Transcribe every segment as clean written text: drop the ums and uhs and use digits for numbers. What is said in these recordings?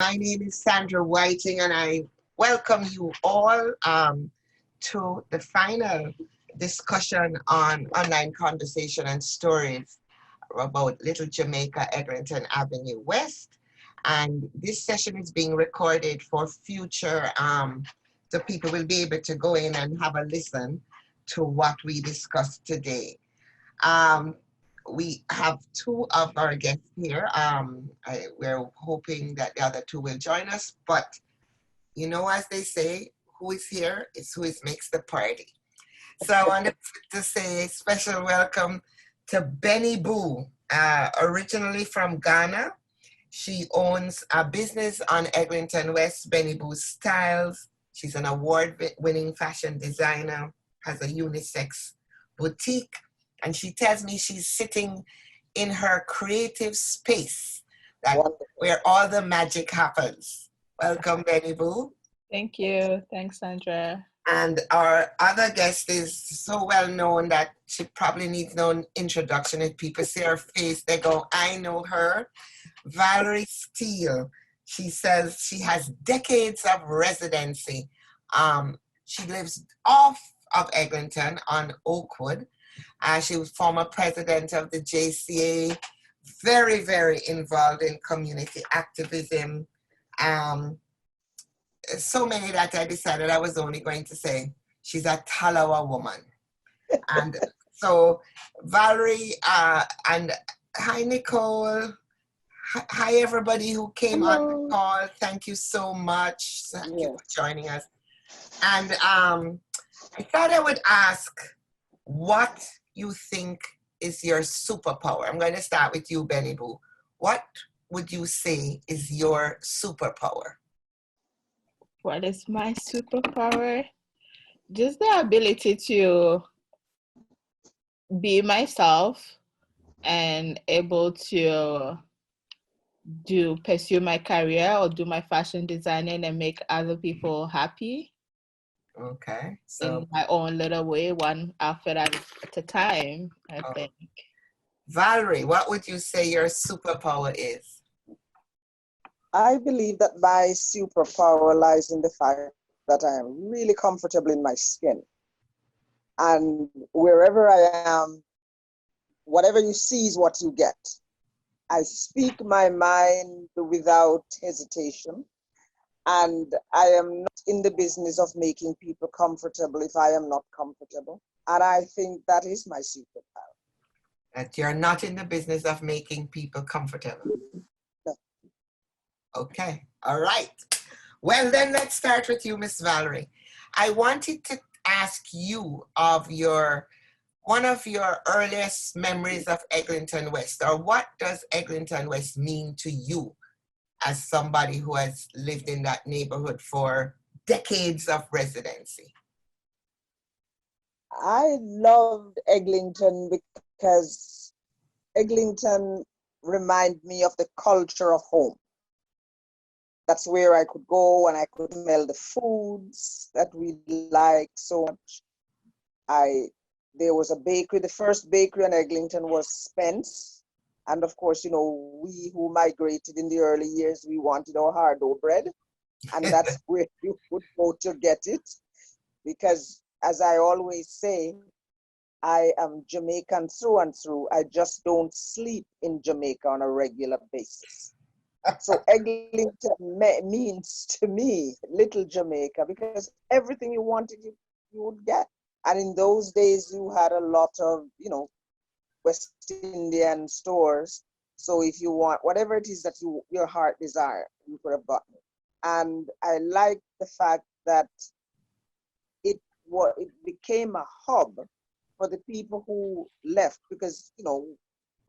My name is Sandra Whiting, and I welcome you all to the final discussion on online conversation and stories about Little Jamaica, Eglinton Avenue West. And this session is being recorded for future, so people will be able to go in and have a listen to what we discussed today. Um, we have two of our guests here. We're hoping that the other two will join us, but as they say, who is here is who is makes the party. So I wanted to say a special welcome to Benny Boo, originally from Ghana. She owns a business on Eglinton West, Benny Boo Styles. She's an award-winning fashion designer, has a unisex boutique, and she tells me she's sitting in her creative space where all the magic happens. Welcome, Benny Boo. Thank you. Thanks, Sandra. And our other guest is so well known that she probably needs no introduction. If people see her face, they go, I know her. Valerie Steele. She says she has decades of residency. She lives off of Eglinton on Oakwood. She was former president of the JCA, very, very involved in community activism. So many that I decided I was only going to say she's a Talawa woman. And so Valerie, and hi, Nicole. Hi, everybody who came on the call. Thank you so much. Thank you for joining us. And I thought I would ask what you think is your superpower. I'm going to start with you, Benny Boo. What would you say is your superpower? What is my superpower? Just the ability to be myself and able to pursue my career or do my fashion designing and make other people happy. Okay. So in my own little way, one outfit at a time, I think. Valerie, what would you say your superpower is? I believe that my superpower lies in the fact that I am really comfortable in my skin. And wherever I am, whatever you see is what you get. I speak my mind without hesitation. And I am not in the business of making people comfortable if I am not comfortable. And I think that is my superpower. That you're not in the business of making people comfortable. No. Okay, all right. Well, then let's start with you, Miss Valerie. I wanted to ask you of one of your earliest memories of Eglinton West, or what does Eglinton West mean to you as somebody who has lived in that neighborhood for decades of residency? I loved Eglinton because Eglinton reminded me of the culture of home. That's where I could go and I could smell the foods that we like so much. There was a bakery, the first bakery in Eglinton was Spence. And of course, we who migrated in the early years, we wanted our hard dough bread. And that's where you would go to get it. Because as I always say, I am Jamaican through and through. I just don't sleep in Jamaica on a regular basis. So Eglinton means to me Little Jamaica, because everything you wanted, you would get. And in those days, you had a lot of, West Indian stores. So if you want, whatever it is that your heart desire, you could have gotten it. And I like the fact that it became a hub for the people who left, because,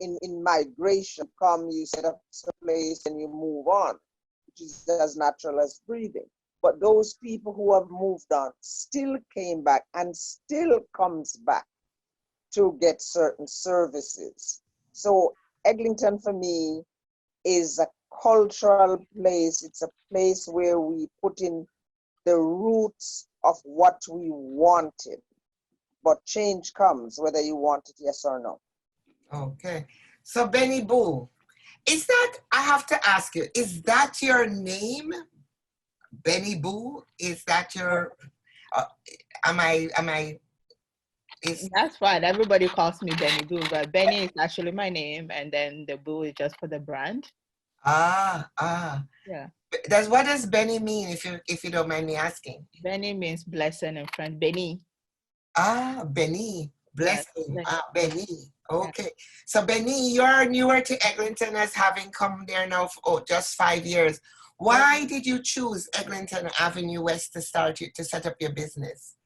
in migration, you set up a place and you move on, which is as natural as breathing. But those people who have moved on still came back and still comes back to get certain services. So Eglinton for me is a cultural place. It's a place where we put in the roots of what we wanted. But change comes whether you want it, yes or no. Okay. So Benny Boo, Is that, I have to ask you, is that your name, Benny Boo? Is that your, uh, is, That's fine. Everybody calls me Benny Boo, but Benny is actually my name, and then the Boo is just for the brand. ah. Yeah. What does Benny mean, if you don't mind me asking? Benny means blessing in French. Benny. Ah, Benny. Yes. Blessing. Benny. Ah, Benny. Yeah. Okay. So Benny, you're newer to Eglinton as having come there now for just 5 years. Why did you choose Eglinton Avenue West to set up your business?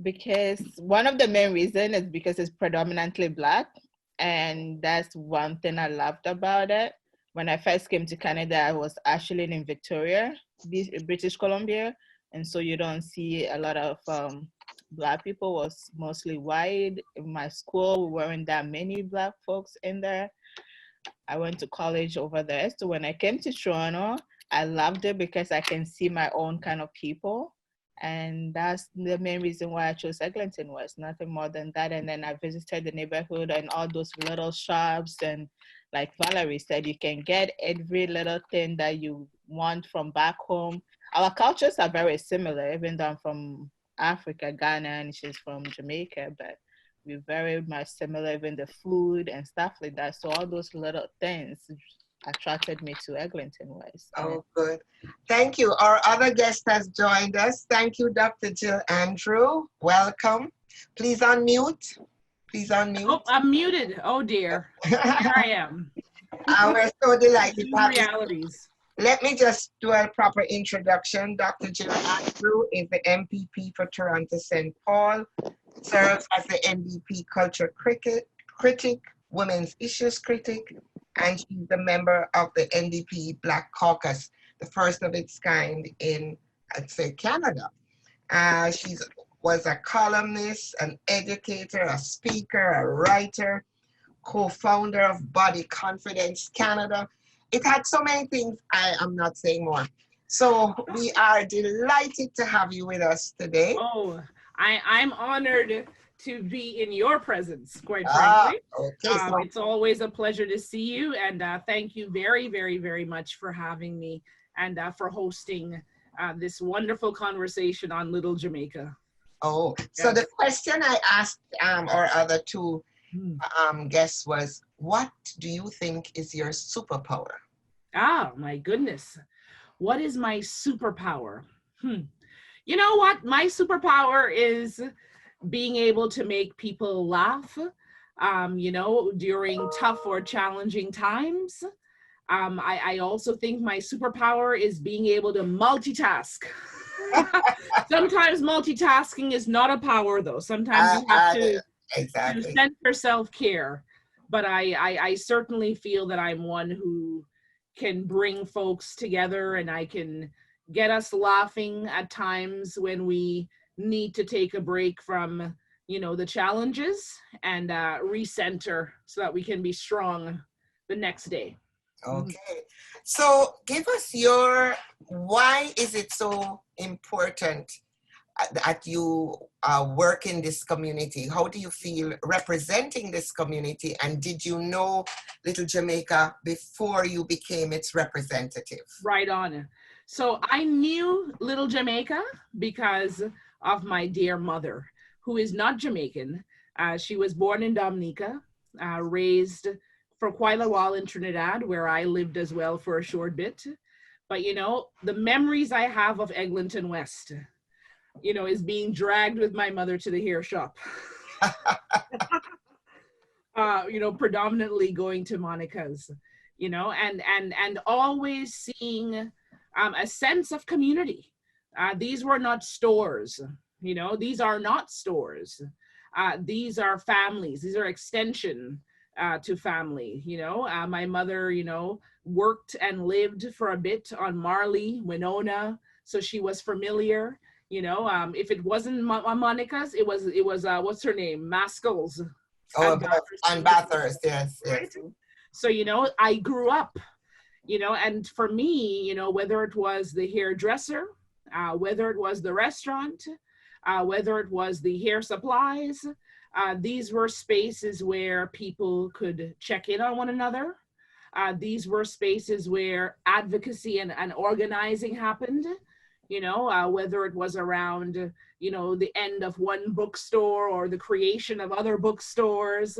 Because one of the main reasons is because it's predominantly Black, and that's one thing I loved about it. When I first came to Canada, I was actually in Victoria, British Columbia, and so you don't see a lot of Black people. It was mostly white. In my school, we weren't that many Black folks in there. I went to college over there. So when I came to Toronto, I loved it because I can see my own kind of people. And that's the main reason why I chose Eglinton West, nothing more than that. And then I visited the neighborhood and all those little shops. And like Valerie said, you can get every little thing that you want from back home. Our cultures are very similar, even though I'm from Africa, Ghana, and she's from Jamaica. But we're very much similar, even the food and stuff like that. So all those little things attracted me to Eglinton West. Oh, good. Thank you. Our other guest has joined us. Thank you, Dr. Jill Andrew. Welcome. Please unmute. Please unmute. Oh, I'm muted. Oh dear. Here I am. We're so delighted to have you. Realities. Let me just do a proper introduction. Dr. Jill Andrew is the MPP for Toronto St. Paul, serves as the NDP Culture Critic, Women's Issues Critic, and she's a member of the NDP Black Caucus, the first of its kind in, I'd say, Canada. She was a columnist, an educator, a speaker, a writer, co-founder of Body Confidence Canada. It had so many things, I am not saying more. So we are delighted to have you with us today. Oh, I'm honored to be in your presence, quite frankly. Okay, it's always a pleasure to see you, and thank you very, very, very much for having me and for hosting this wonderful conversation on Little Jamaica. Oh, so the question I asked our other two guests was, what do you think is your superpower? Ah, my goodness. What is my superpower? You know what? My superpower is being able to make people laugh, during tough or challenging times. I also think my superpower is being able to multitask. Sometimes multitasking is not a power, though. Sometimes you have to center self-care. But I certainly feel that I'm one who can bring folks together, and I can get us laughing at times when we need to take a break from, the challenges and recenter so that we can be strong the next day. Okay. So give us why is it so important that you work in this community? How do you feel representing this community? And did you know Little Jamaica before you became its representative? Right on. So I knew Little Jamaica because of my dear mother, who is not Jamaican. She was born in Dominica, raised for quite a while in Trinidad, where I lived as well for a short bit. But, the memories I have of Eglinton West, is being dragged with my mother to the hair shop. Predominantly going to Monica's, and always seeing a sense of community. These were not stores, these are not stores. These are families, these are extension to family. My mother, worked and lived for a bit on Marley, Winona, so she was familiar. If it wasn't Monica's, it was what's her name, Maskell's. Oh, on Bathurst, yes. So I grew up, and for me, whether it was the hairdresser, whether it was the restaurant, whether it was the hair supplies, these were spaces where people could check in on one another. These were spaces where advocacy and organizing happened, whether it was around, the end of one bookstore or the creation of other bookstores,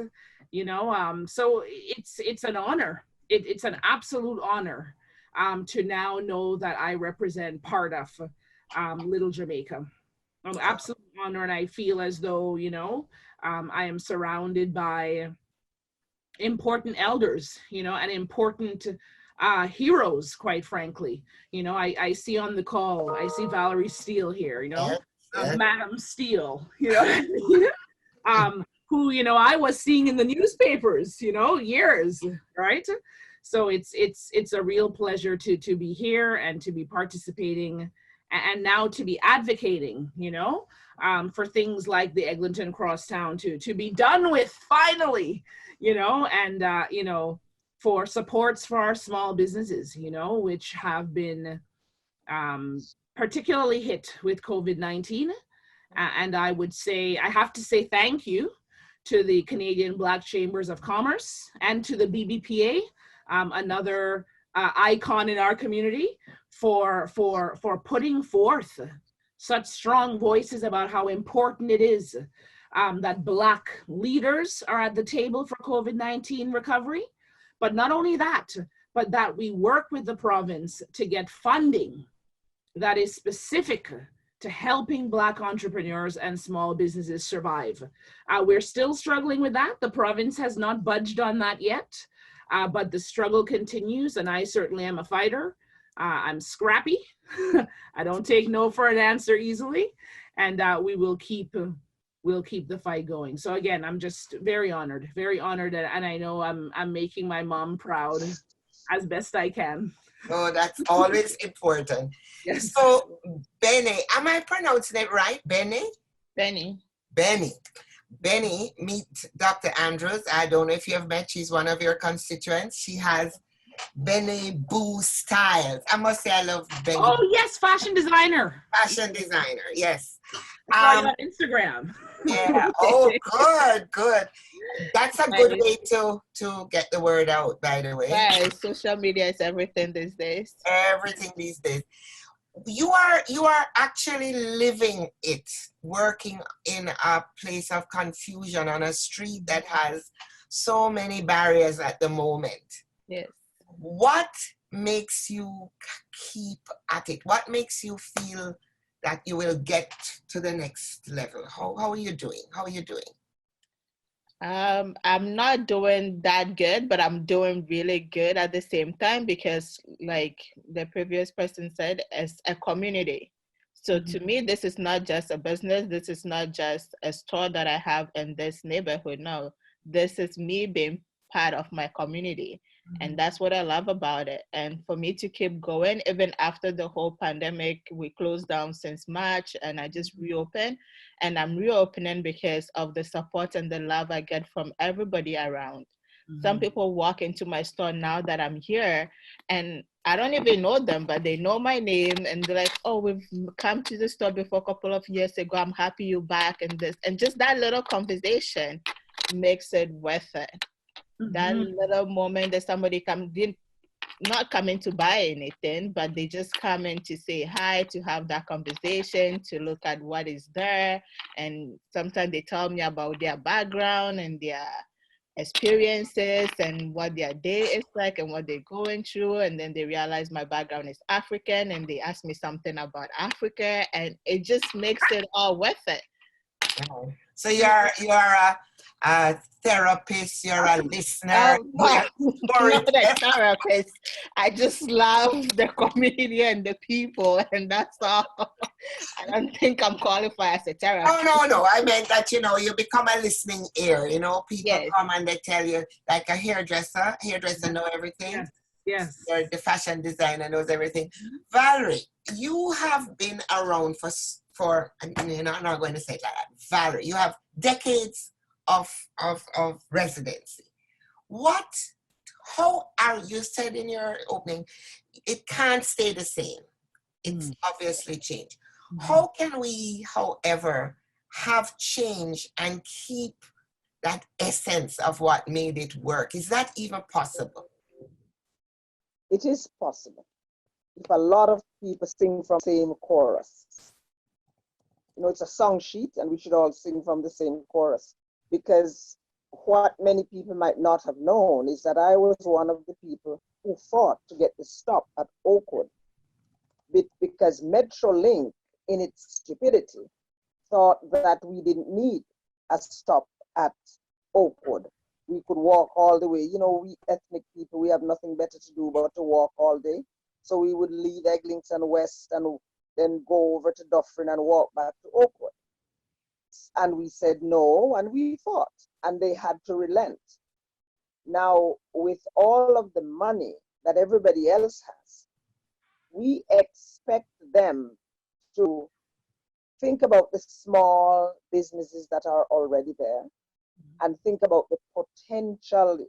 so it's an honor. It's an absolute honor to now know that I represent part of Little Jamaica. I'm absolutely honored, and I feel as though, I am surrounded by important elders, and important heroes, quite frankly. I see on the call, I see Valerie Steele here, Yes, yes. Madam Steele, who, I was seeing in the newspapers, years, right? So it's a real pleasure to be here and to be participating, and now to be advocating, for things like the Eglinton Crosstown to be done with finally, and for supports for our small businesses, which have been particularly hit with COVID-19. And I have to say thank you to the Canadian Black Chambers of Commerce and to the BBPA, another icon in our community, for putting forth such strong voices about how important it is that Black leaders are at the table for COVID-19 recovery. But not only that, but that we work with the province to get funding that is specific to helping Black entrepreneurs and small businesses survive. We're still struggling with that. The province has not budged on that yet, but the struggle continues, and I certainly am a fighter. I'm scrappy. I don't take no for an answer easily, and we will keep the fight going. So again, I'm just very honored, and I know I'm making my mom proud as best I can. Oh, that's always important. Yes. So, Benny, am I pronouncing it right? Benny? Benny. Benny, meet Dr. Andrews. I don't know if you have met. She's one of your constituents. She has Benny Boo Styles. I must say I love Benny. Oh, yes, fashion designer. Fashion designer, yes. I saw you on Instagram. Yeah. Oh, good. That's a good way to get the word out, by the way. Right. Social media is everything these days. Everything these days. You are actually living it, working in a place of confusion on a street that has so many barriers at the moment. Yes. What makes you keep at it? What makes you feel that you will get to the next level? How are you doing? I'm not doing that good, but I'm doing really good at the same time, because like the previous person said, it's a community. So to me, this is not just a business. This is not just a store that I have in this neighborhood. No, this is me being part of my community. And that's what I love about it. And for me to keep going, even after the whole pandemic, we closed down since March, and I just reopened. And I'm reopening because of the support and the love I get from everybody around. Some people walk into my store now that I'm here, and I don't even know them, but they know my name, and they're like, oh, we've come to the store before a couple of years ago. I'm happy you're back, and this. And just that little conversation makes it worth it. That little moment that somebody not coming to buy anything, but they just come in to say hi, to have that conversation, to look at what is there. And sometimes they tell me about their background and their experiences and what their day is like and what they're going through. And then they realize my background is African, and they ask me something about Africa, and it just makes it all worth it. So you're a therapist, you're a listener. Not a therapist. I just love the community and the people, and that's all. I don't think I'm qualified as a therapist. Oh, no. I meant that, you become a listening ear. People come and they tell you, like a hairdresser know everything. Yes. You're the fashion designer, knows everything. Valerie, you have been around for I'm not going to say it like that. Valerie, you have decades of residency. How are you said in your opening, it can't stay the same. It's obviously changed. How can we, however, have change and keep that essence of what made it work? Is that even possible? It is possible if a lot of people sing from the same chorus. You know, it's a song sheet and we should all sing from the same chorus. Because what many people might not have known is that I was one of the people who fought to get the stop at Oakwood, because Metrolink, in its stupidity, thought that we didn't need a stop at Oakwood. We could walk all the way. You know, we ethnic people, we have nothing better to do but to walk all day. So we would leave Eglinton West and then go over to Dufferin and walk back to Oakwood. And we said no, and we fought, and they had to relent. Now, with all of the money that everybody else has, we expect them to think about the small businesses that are already there and think about the potential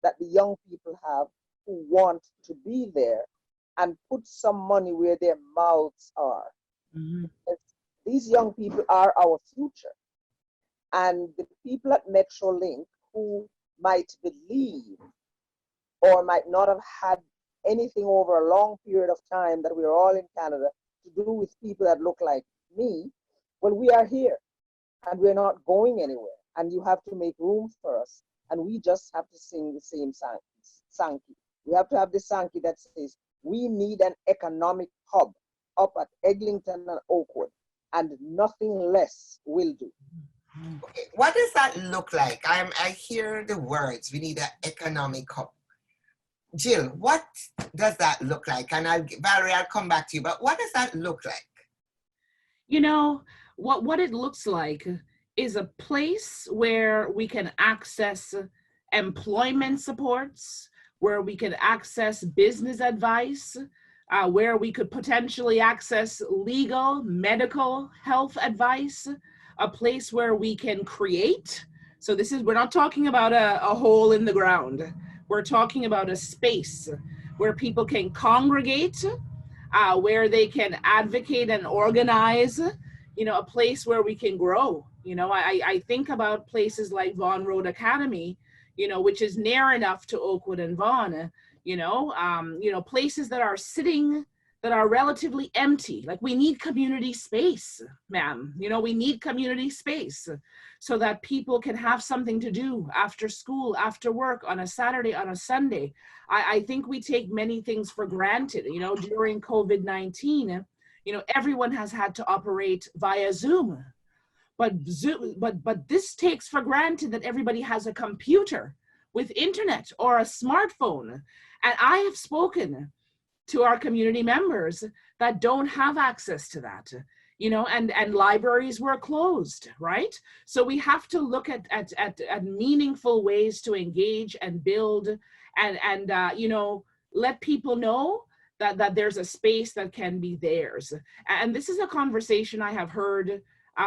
that the young people have who want to be there and put some money where their mouths are. Mm-hmm. These young people are our future. And the people at Metrolink who might believe or might not have had anything over a long period of time that we're all in Canada to do with people that look like me, well, we are here and we're not going anywhere. And you have to make room for us. And we just have to sing the same Sankey. We have to have the Sankey that says, we need an economic hub up at Eglinton and Oakwood, and nothing less will do. Okay, what does that look like? I hear the words, we need an economic hub. Jill, what does that look like? And Valerie, I'll come back to you, but what does that look like? You know, what it looks like is a place where we can access employment supports, where we can access business advice, where we could potentially access legal, medical, health advice, a place where we can create. So we're not talking about a hole in the ground. We're talking about a space where people can congregate, where they can advocate and organize, you know, a place where we can grow. You know, I think about places like Vaughan Road Academy, you know, which is near enough to Oakwood and Vaughan, you know, places that are sitting, that are relatively empty. Like, we need community space, ma'am. You know, we need community space so that people can have something to do after school, after work, on a Saturday, on a Sunday. I think we take many things for granted. You know, during COVID-19, you know, everyone has had to operate via Zoom. But this takes for granted that everybody has a computer with internet or a smartphone. And I have spoken to our community members that don't have access to that, you know, and libraries were closed, right? So we have to look at meaningful ways to engage and build and you know, let people know that there's a space that can be theirs. And this is a conversation I have heard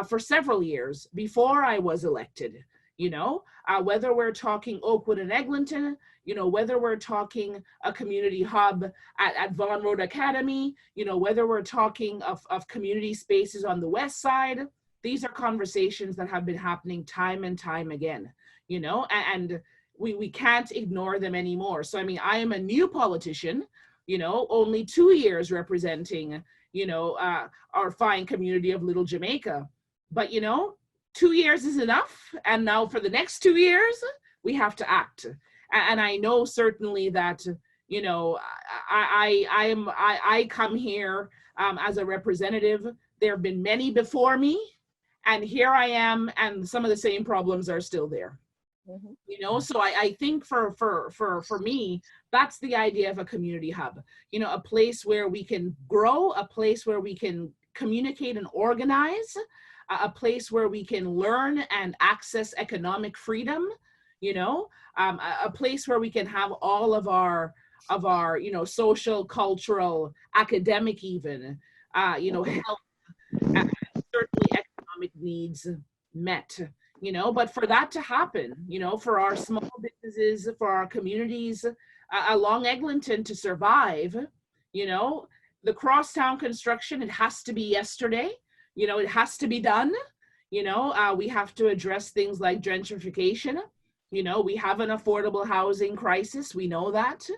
for several years before I was elected, you know, whether we're talking Oakwood and Eglinton, you know, whether we're talking a community hub at Vaughan Road Academy, you know, whether we're talking of community spaces on the west side, these are conversations that have been happening time and time again, you know, and we can't ignore them anymore. So, I mean, I am a new politician, you know, only 2 years representing, you know, our fine community of Little Jamaica. But, you know, 2 years is enough. And now for the next 2 years, we have to act. And I know certainly that, you know, I come here as a representative. There have been many before me, and here I am, and some of the same problems are still there. Mm-hmm. You know, so I think for me, that's the idea of a community hub. You know, a place where we can grow, a place where we can communicate and organize, a place where we can learn and access economic freedom, you know, a place where we can have all of our, you know, social, cultural, academic even, you know, health, and certainly economic needs met, you know. But for that to happen, you know, for our small businesses, for our communities along Eglinton to survive, you know, the crosstown construction, it has to be yesterday. You know, it has to be done. You know, we have to address things like gentrification. You know, we have an affordable housing crisis. We know that.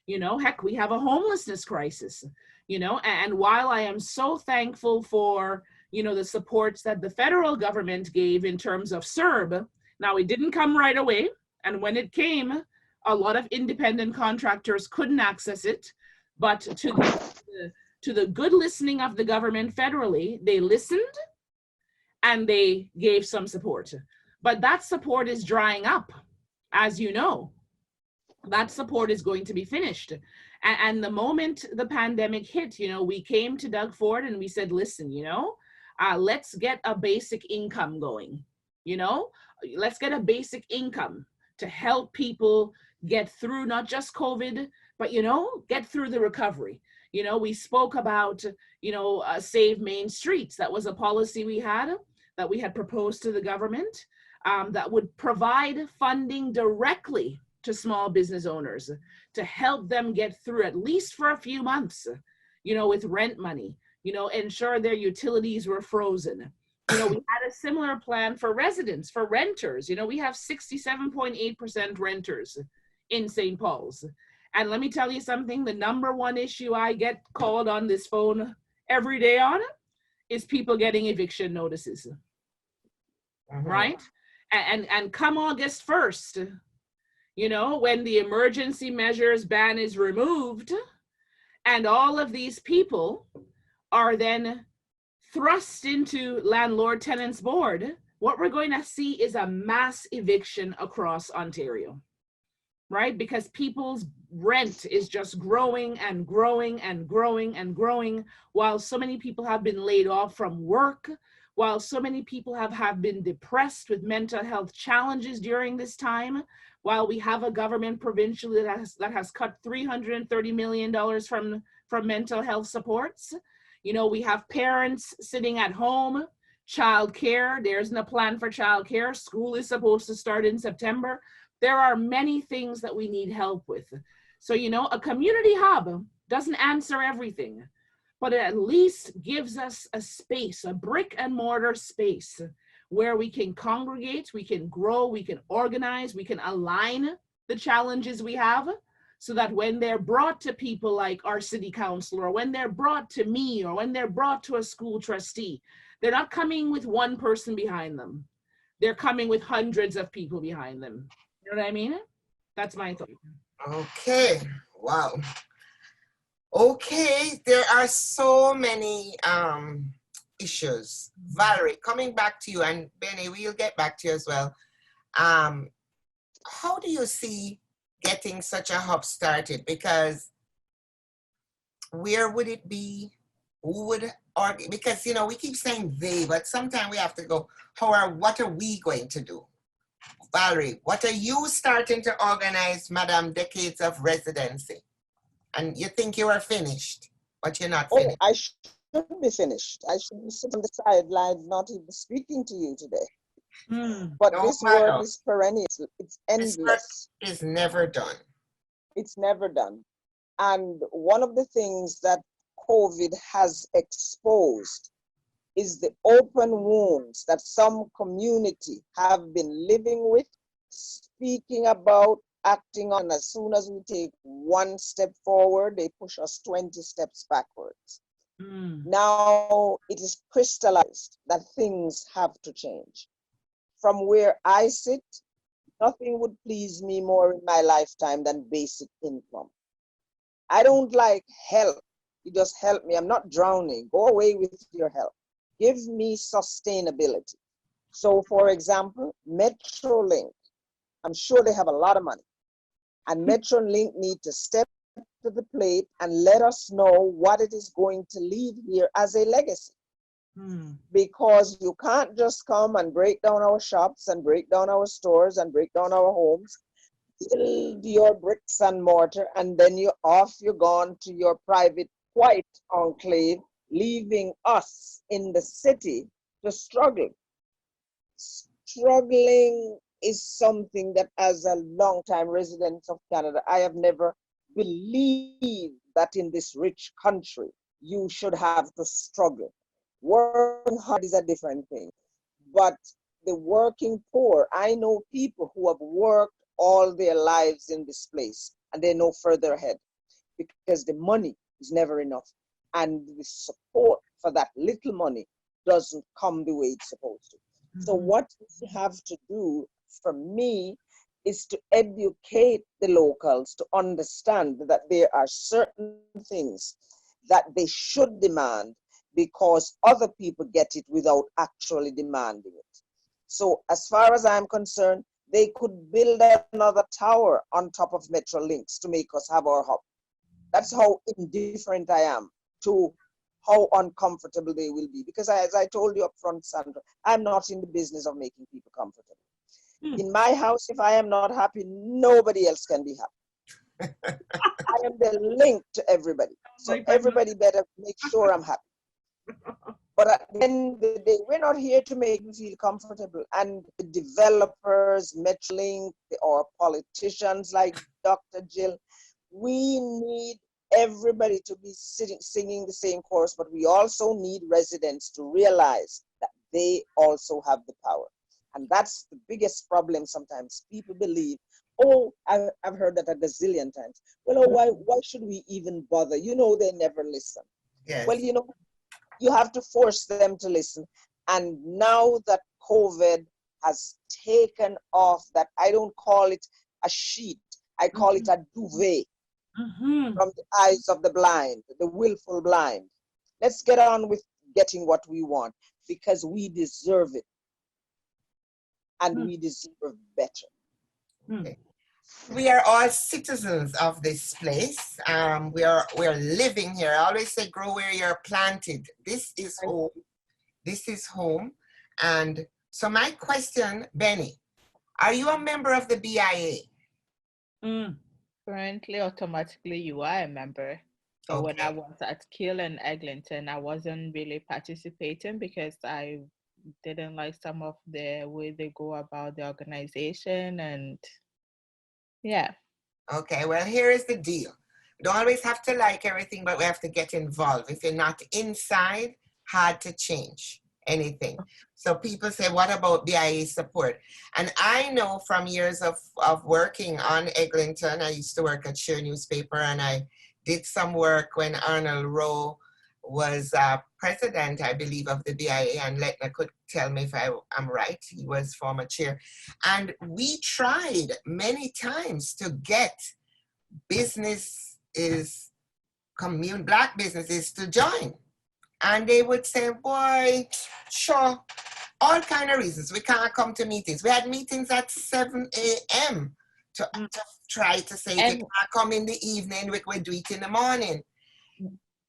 You know, heck, we have a homelessness crisis, you know, and while I am so thankful for, you know, the supports that the federal government gave in terms of CERB, now it didn't come right away. And when it came, a lot of independent contractors couldn't access it. But to the good listening of the government federally, they listened and they gave some support. But that support is drying up, as you know. That support is going to be finished. And the moment the pandemic hit, you know, we came to Doug Ford and we said, listen, you know, let's get a basic income going, you know, let's get a basic income to help people get through not just COVID, but, you know, get through the recovery. You know, we spoke about, you know, Save Main Streets. That was a policy we had that we had proposed to the government that would provide funding directly to small business owners to help them get through at least for a few months, you know, with rent money, you know, ensure their utilities were frozen. You know, we had a similar plan for residents, for renters. You know, we have 67.8% renters in St. Paul's. And let me tell you something, the number one issue I get called on this phone every day on is people getting eviction notices, right? And come August 1st, you know, when the emergency measures ban is removed and all of these people are then thrust into landlord tenants board, what we're going to see is a mass eviction across Ontario, right? Because people's rent is just growing and growing and growing and growing, while so many people have been laid off from work, while so many people have been depressed with mental health challenges during this time, while we have a government provincially that has cut $330 million from mental health supports. You know, we have parents sitting at home, childcare, there isn't a plan for childcare. School is supposed to start in September. There are many things that we need help with. So, you know, a community hub doesn't answer everything, but it at least gives us a space, a brick and mortar space where we can congregate, we can grow, we can organize, we can align the challenges we have so that when they're brought to people like our city councilor, or when they're brought to me, or when they're brought to a school trustee, they're not coming with one person behind them. They're coming with hundreds of people behind them. You know what I mean? That's my thought. Okay, wow. Okay, there are so many issues. Valerie, coming back to you, and Benny, we'll get back to you as well. How do you see getting such a hub started? Because where would it be? Who would argue? Because, you know, we keep saying they, but sometimes we have to go, what are we going to do? Valerie, what are you starting to organize, Madam Decades of Residency? And you think you are finished, but you're not finished. Oh, I should be finished. I should be sitting on the sidelines, not even speaking to you today. But No this matter. work is perennial. It's endless. This work is never done. It's never done. And one of the things that COVID has exposed is the open wounds that some community have been living with, speaking about, acting on. As soon as we take one step forward, they push us 20 steps backwards. Now it is crystallized that things have to change. From where I sit, nothing would please me more in my lifetime than basic income. I don't like help. You just help me. I'm not drowning. Go away with your help. Give me sustainability. So, for example, Metrolink, I'm sure they have a lot of money. And Metrolink need to step to the plate and let us know what it is going to leave here as a legacy. Because you can't just come and break down our shops and break down our stores and break down our homes, build your bricks and mortar, and then you're gone to your private white enclave, leaving us in the city to struggle. Struggling is something that, as a long-time resident of Canada, I have never believed that in this rich country you should have to struggle. Working hard is a different thing, but the working poor, I know people who have worked all their lives in this place and they're no further ahead. because the money is never enough. And the support for that little money doesn't come the way it's supposed to. So what we have to do, for me, is to educate the locals to understand that there are certain things that they should demand because other people get it without actually demanding it. So as far as I'm concerned, they could build another tower on top of Metrolinx to make us have our hub. That's how indifferent I am to how uncomfortable they will be. Because as I told you up front, Sandra, I'm not in the business of making people comfortable. In my house, if I am not happy, nobody else can be happy. I am the link to everybody. So everybody better make sure I'm happy. But at the end of the day, we're not here to make you feel comfortable. And the developers, Metrolink, or politicians like Dr. Jill, we need everybody to be singing the same chorus, but we also need residents to realize that they also have the power. And that's the biggest problem sometimes. People believe, oh, I've heard that a gazillion times. Well, oh, why should we even bother? You know, they never listen. Yes. Well, you know, you have to force them to listen. And now that COVID has taken off that, I don't call it a sheet, I call it a duvet from the eyes of the blind, the willful blind. Let's get on with getting what we want because we deserve it. And we deserve better. Okay. We are all citizens of this place. We are living here. I always say, grow where you're planted. This is home. This is home. And so my question, Benny, are you a member of the BIA? Currently, automatically, you are a member. So when I was at Kiel and Eglinton, I wasn't really participating because I didn't like some of the way they go about the organization and yeah. Okay, well, here is the deal. We don't always have to like everything, but we have to get involved. If you're not inside, hard to change anything. So people say, what about BIA support? And I know from years of working on Eglinton, I used to work at Sheer Newspaper, and I did some work when Arnold Rowe was president, I believe, of the BIA, and Letna could tell me if I'm right. He was former chair. And we tried many times to get Black businesses to join. And they would say, boy, sure, all kind of reasons. We can't come to meetings. We had meetings at 7 a.m. to try to say, if you can't come in the evening, we could do it in the morning.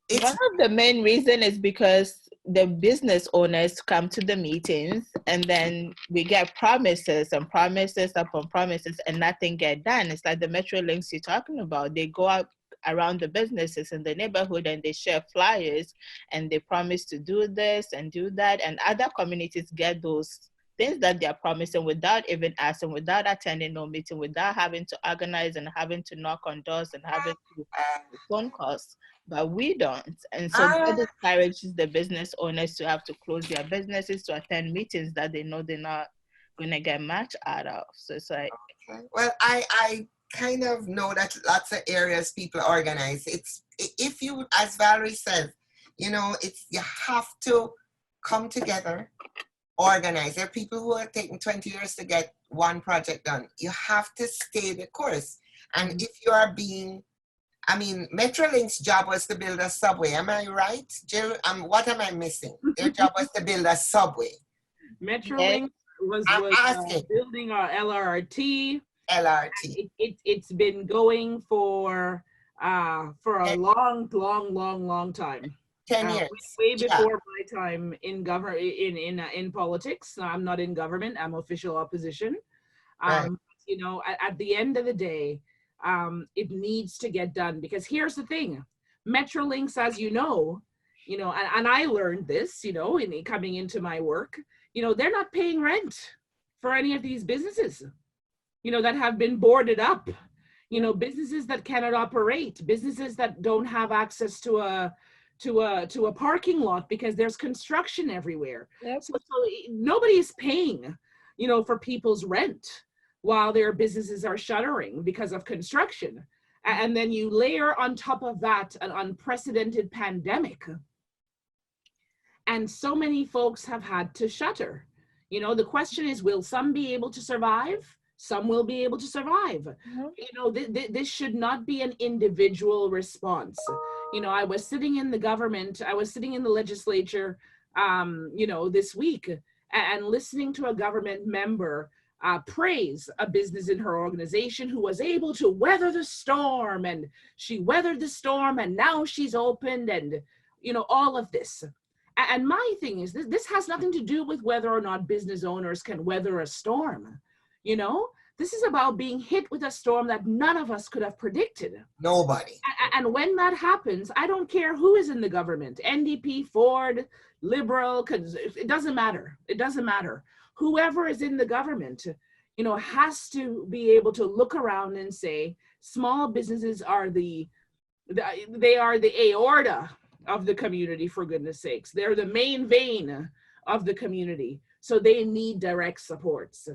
One of the main reasons is because the business owners come to the meetings and then we get promises and promises upon promises and nothing get done. It's like the Metrolinx you're talking about. They go out around the businesses in the neighborhood and they share flyers and they promise to do this and do that. And other communities get those things that they're promising without even asking, without attending no meeting, without having to organize and having to knock on doors and having to phone calls. But we don't. And so that discourages the business owners to have to close their businesses to attend meetings that they know they're not going to get much out of. So it's like... Okay. Well, I kind of know that lots of areas people organize. It's, if you, as Valerie says, you know, you have to come together, organize. There are people who are taking 20 years to get one project done. You have to stay the course. And if you are being, I mean, Metrolinx's job was to build a subway. Am I right, Jill? What am I missing? Their job was to build a subway. Metrolinx was building our LRT. It's been going for a long time. 10 years. Way before my time in in politics. I'm not in government. I'm official opposition. Right. You know, at the end of the day, it needs to get done because here's the thing: Metrolinx, as you know, and I learned this, you know, in coming into my work. You know, they're not paying rent for any of these businesses, you know, that have been boarded up. You know, businesses that cannot operate, businesses that don't have access to a parking lot because there's construction everywhere. Yep. So nobody is paying, you know, for people's rent while their businesses are shuttering because of construction. And then you layer on top of that an unprecedented pandemic. And so many folks have had to shutter. You know, the question is, will some be able to survive? Some will be able to survive. Mhm. You know, this should not be an individual response. You know, I was sitting in the government, I was sitting in the legislature, you know, this week, and listening to a government member praise a business in her organization who was able to weather the storm, and she weathered the storm, and now she's opened, and, you know, all of this. And my thing is, this has nothing to do with whether or not business owners can weather a storm. You know, this is about being hit with a storm that none of us could have predicted. Nobody. And when that happens, I don't care who is in the government, NDP, Ford, Liberal, it doesn't matter. It doesn't matter. Whoever is in the government, you know, has to be able to look around and say, small businesses are they are the aorta of the community, for goodness sakes. They're the main vein of the community. So they need direct supports.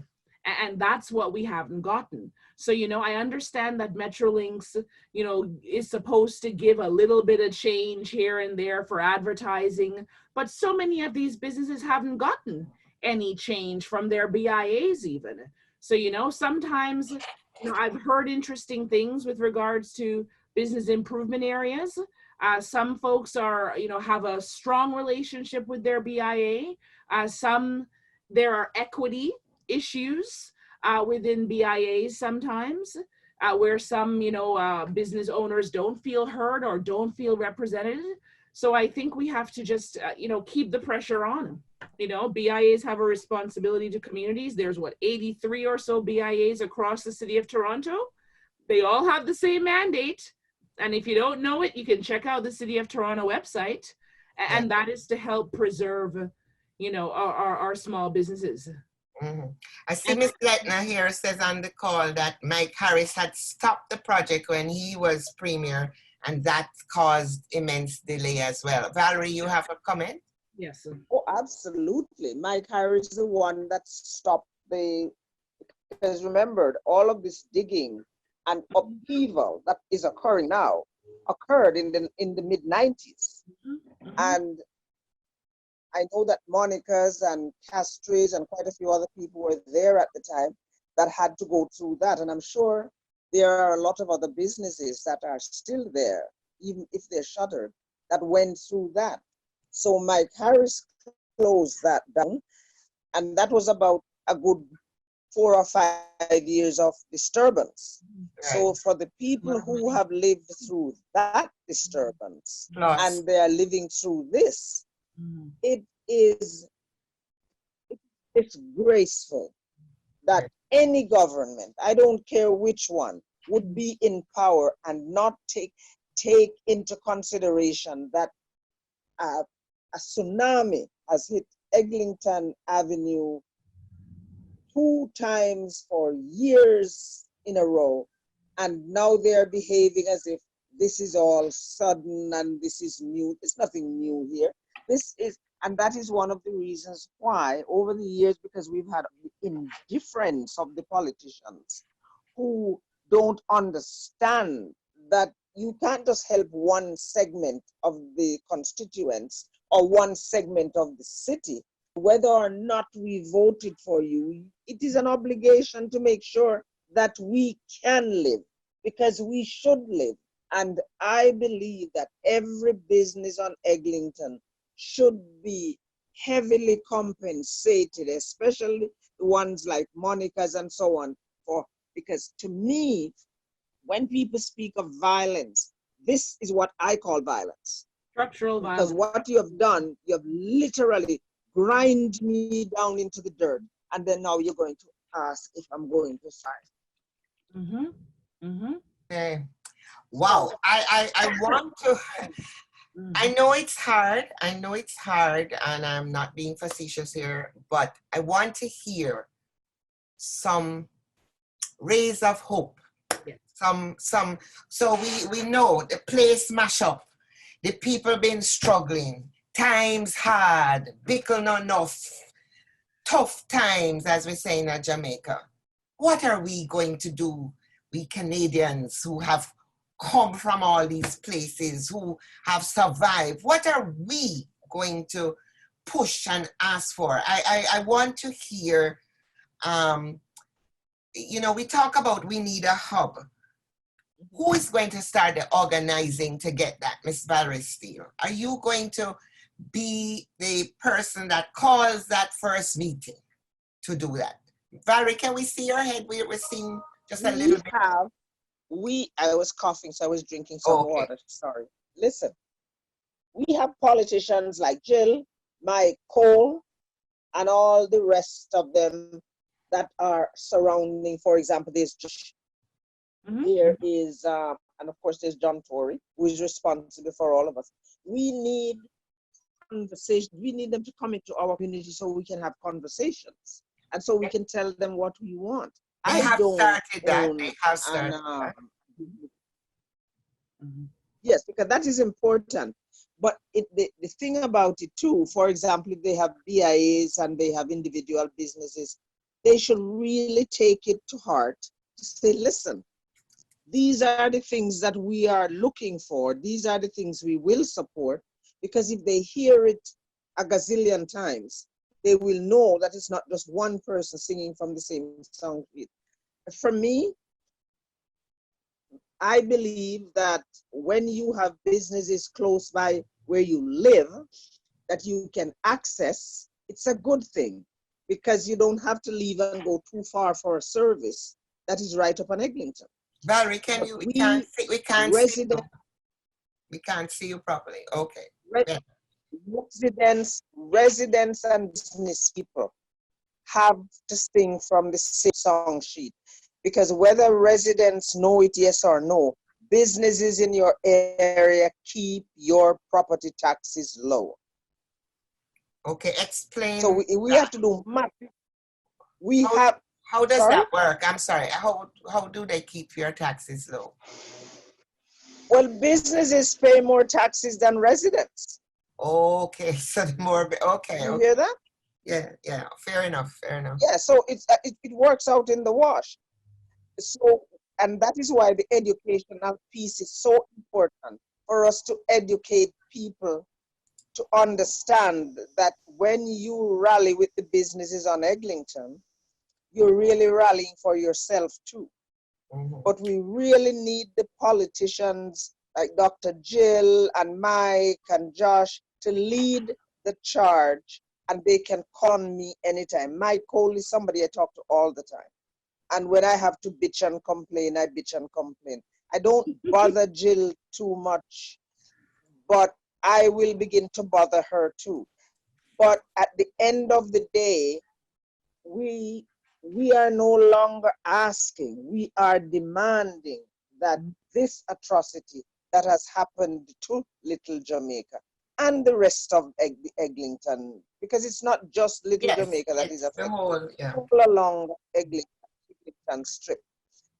And that's what we haven't gotten. So, you know, I understand that Metrolinx, you know, is supposed to give a little bit of change here and there for advertising, but so many of these businesses haven't gotten any change from their BIAs even. So, you know, sometimes, you know, I've heard interesting things with regards to business improvement areas. Some folks are, you know, have a strong relationship with their BIA. There are equity issues within BIAs sometimes, where some, you know, business owners don't feel heard or don't feel represented. So I think we have to just, you know, keep the pressure on them. You know, BIAs have a responsibility to communities. There's 83 or so BIAs across the city of Toronto. They all have the same mandate. And if you don't know it, you can check out the City of Toronto website. And that is to help preserve, you know, our small businesses. Mm-hmm. I see Ms. Letner here says on the call that Mike Harris had stopped the project when he was premier, and that caused immense delay as well. Valerie, you have a comment? Yes. Oh, absolutely. Mike Harris is the one that stopped because remembered, all of this digging and upheaval that is occurring now occurred in the mid-90s. Mm-hmm. And I know that Monica's and Castri's and quite a few other people were there at the time that had to go through that. And I'm sure there are a lot of other businesses that are still there, even if they're shuttered, that went through that. So Mike Harris closed that down. And that was about a good 4 or 5 years of disturbance. Right. So for the people who have lived through that disturbance Plus. and they are living through this, it's graceful that any government, I don't care which one, would be in power and not take into consideration that a tsunami has hit Eglinton Avenue 2 times for years in a row, and now they're behaving as if this is all sudden and this is new. It's nothing new here. And that is one of the reasons why over the years, because we've had indifference of the politicians who don't understand that you can't just help one segment of the constituents or one segment of the city. Whether or not we voted for you, it is an obligation to make sure that we can live, because we should live. And I believe that every business on Eglinton should be heavily compensated, especially the ones like Monica's and so on, because to me, when people speak of violence, this is what I call violence. Structural violence. Because what you have done, you have literally grind me down into the dirt, and then now you're going to ask if I'm going to sign. Okay. Wow. I want to, I know it's hard. I know it's hard, and I'm not being facetious here, but I want to hear some rays of hope. Yes. So we know the place mash up. The people been struggling. Times hard. Bickle not enough. Tough times, as we say in Jamaica. What are we going to do, we Canadians who have come from all these places, who have survived, what are we going to push and ask for? I want to hear, we talk about we need a hub. Who is going to start the organizing to get that, Miss Valerie Steele? Are you going to be the person that calls that first meeting to do that? Valerie, can we see your head? We're seeing just a little bit. I was coughing, so I was drinking some water. Sorry. Listen, we have politicians like Jill, Mike, Cole, and all the rest of them that are surrounding. For example, there's Josh. There is, and of course, there's John Tory, who is responsible for all of us. We need conversation. We need them to come into our community so we can have conversations, and so we can tell them what we want. They have started that. Yes, because that is important. But the thing about it too, for example, if they have BIAs and they have individual businesses, they should really take it to heart to say, listen, these are the things that we are looking for. These are the things we will support, because if they hear it a gazillion times, they will know that it's not just one person singing from the same song sheet. For me, I believe that when you have businesses close by where you live that you can access, it's a good thing, because you don't have to leave and go too far for a service that is right up on Eglinton. Valerie, we can't see you properly. Okay. Residents and business people have to sing from the same song sheet, because whether residents know it, yes or no, businesses in your area keep your property taxes low. Okay, explain. So we have to do math. How does that work? I'm sorry. How do they keep your taxes low? Well, businesses pay more taxes than residents. Okay, so the more. Okay. You hear that? Yeah. Fair enough. Yeah, so it works out in the wash. So, and that is why the educational piece is so important, for us to educate people to understand that when you rally with the businesses on Eglinton, you're really rallying for yourself too. But we really need the politicians like Dr. Jill and Mike and Josh to lead the charge, and they can call on me anytime. Mike Cole is somebody I talk to all the time. And when I have to bitch and complain, I bitch and complain. I don't bother Jill too much, but I will begin to bother her too. But at the end of the day, we are no longer asking, we are demanding that this atrocity that has happened to Little Jamaica and the rest of Eglinton, because it's not just Little Jamaica that is affected, all along Eglinton Strip,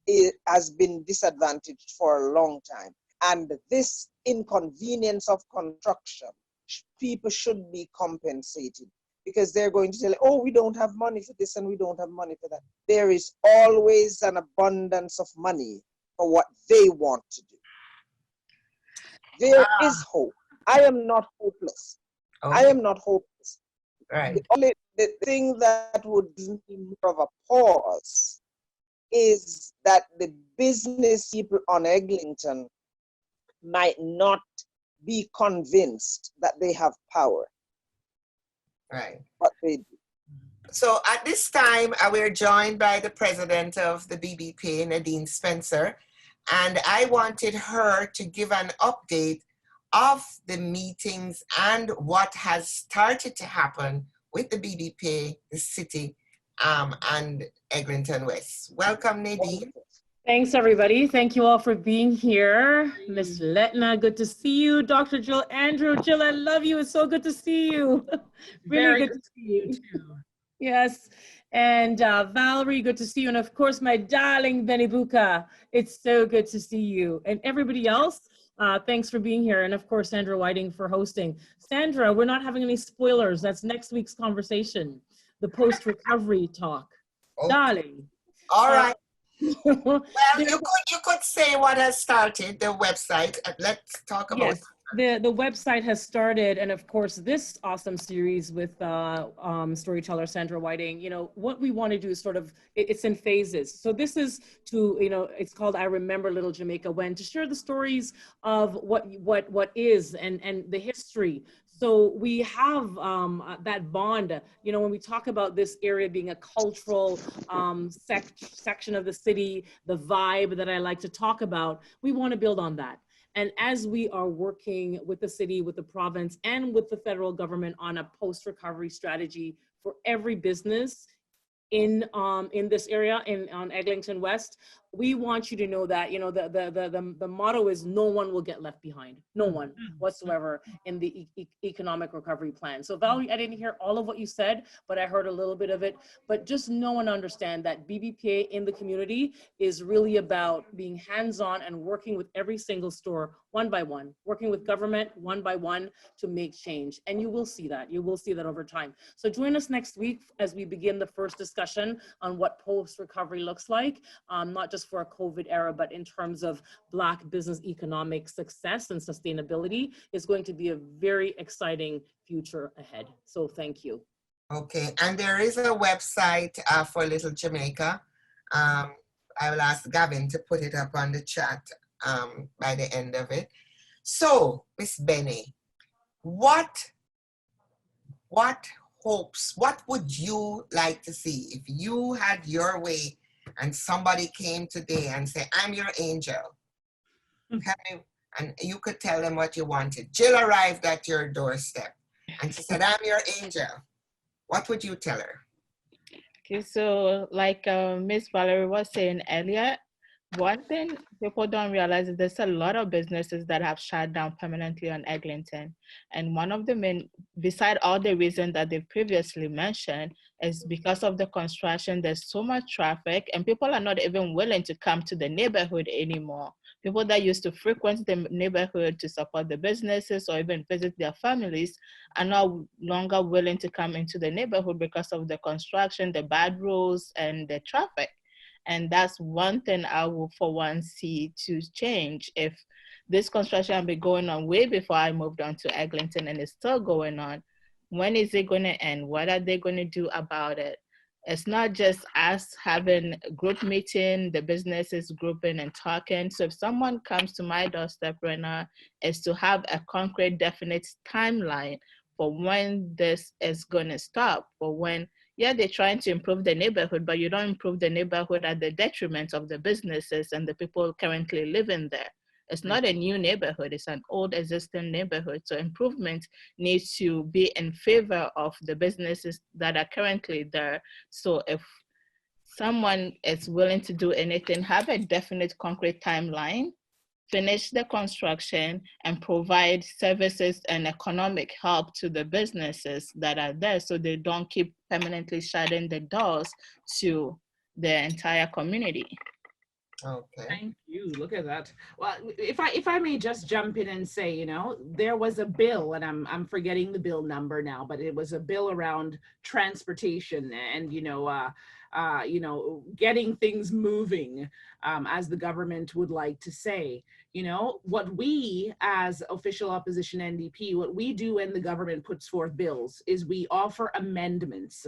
it has been disadvantaged for a long time. And this inconvenience of construction, people should be compensated, because they're going to tell, oh, we don't have money for this and we don't have money for that. There is always an abundance of money for what they want to do. There is hope. I am not hopeless. Okay. I am not hopeless. Right. The thing that would give me more of a pause is that the business people on Eglinton might not be convinced that they have power. Right. But they do. So at this time, we're joined by the president of the BBP, Nadine Spencer, and I wanted her to give an update of the meetings and what has started to happen with the BBP, the city, and Eglinton West. Welcome, Nadine. Thanks, everybody. Thank you all for being here. Miss Letna, good to see you. Dr. Jill, Andrew, Jill, I love you. It's so good to see you. Really good to see you too. Yes. And Valerie, good to see you. And of course, my darling Benibuka, it's so good to see you. And everybody else, thanks for being here. And of course, Sandra Whiting for hosting. Sandra, we're not having any spoilers. That's next week's conversation, the post-recovery talk. Okay. Darling. All right. Well, you could say what has started the website. Let's talk about. Yes, the website has started, and of course, this awesome series with storyteller Sandra Whiting. You know, what we want to do is sort of it's in phases. So this is to, you know, it's called I Remember Little Jamaica When, to share the stories of what is and the history. So we have that bond, you know, when we talk about this area being a cultural section of the city, the vibe that I like to talk about, we want to build on that. And as we are working with the city, with the province, and with the federal government on a post-recovery strategy for every business in this area on Eglinton West, we want you to know that, you know, the motto is no one will get left behind, no one whatsoever in the economic recovery plan. So Valerie, I didn't hear all of what you said, but I heard a little bit of it. But just know and understand that BBPA in the community is really about being hands-on and working with every single store one by one, working with government one by one to make change. And you will see that. You will see that over time. So join us next week as we begin the first discussion on what post-recovery looks like, not just for a COVID era, but in terms of Black business economic success and sustainability. Is going to be a very exciting future ahead. So thank you. Okay, and there is a website for Little Jamaica. I will ask Gavin to put it up on the chat by the end of it. So, Miss Benny, what hopes, what would you like to see if you had your way and somebody came today and said, I'm your angel? And you could tell them what you wanted. Jill arrived at your doorstep and she said, I'm your angel. What would you tell her? Okay, so like Miss Valerie was saying earlier, one thing people don't realize is there's a lot of businesses that have shut down permanently on Eglinton. And one of the main, beside all the reasons that they previously mentioned, is because of the construction. There's so much traffic and people are not even willing to come to the neighborhood anymore. People that used to frequent the neighborhood to support the businesses or even visit their families are no longer willing to come into the neighborhood because of the construction, the bad roads, and the traffic. And that's one thing I will, for one, see to change. If this construction had been going on way before I moved on to Eglinton and it's still going on, when is it going to end? What are they going to do about it? It's not just us having a group meeting, the businesses grouping and talking. So if someone comes to my doorstep right now, is to have a concrete, definite timeline for when this is going to stop, for when, yeah, they're trying to improve the neighborhood, but you don't improve the neighborhood at the detriment of the businesses and the people currently living there. It's not a new neighborhood, it's an old existing neighborhood. So improvement needs to be in favor of the businesses that are currently there. So if someone is willing to do anything, have a definite concrete timeline, finish the construction, and provide services and economic help to the businesses that are there so they don't keep permanently shutting the doors to the entire community. Okay. Thank you. Look at that. Well, if I may just jump in and say, you know, there was a bill, and I'm forgetting the bill number now, but it was a bill around transportation and you know, getting things moving, as the government would like to say. You know, what we as official opposition NDP, what we do when the government puts forth bills is we offer amendments.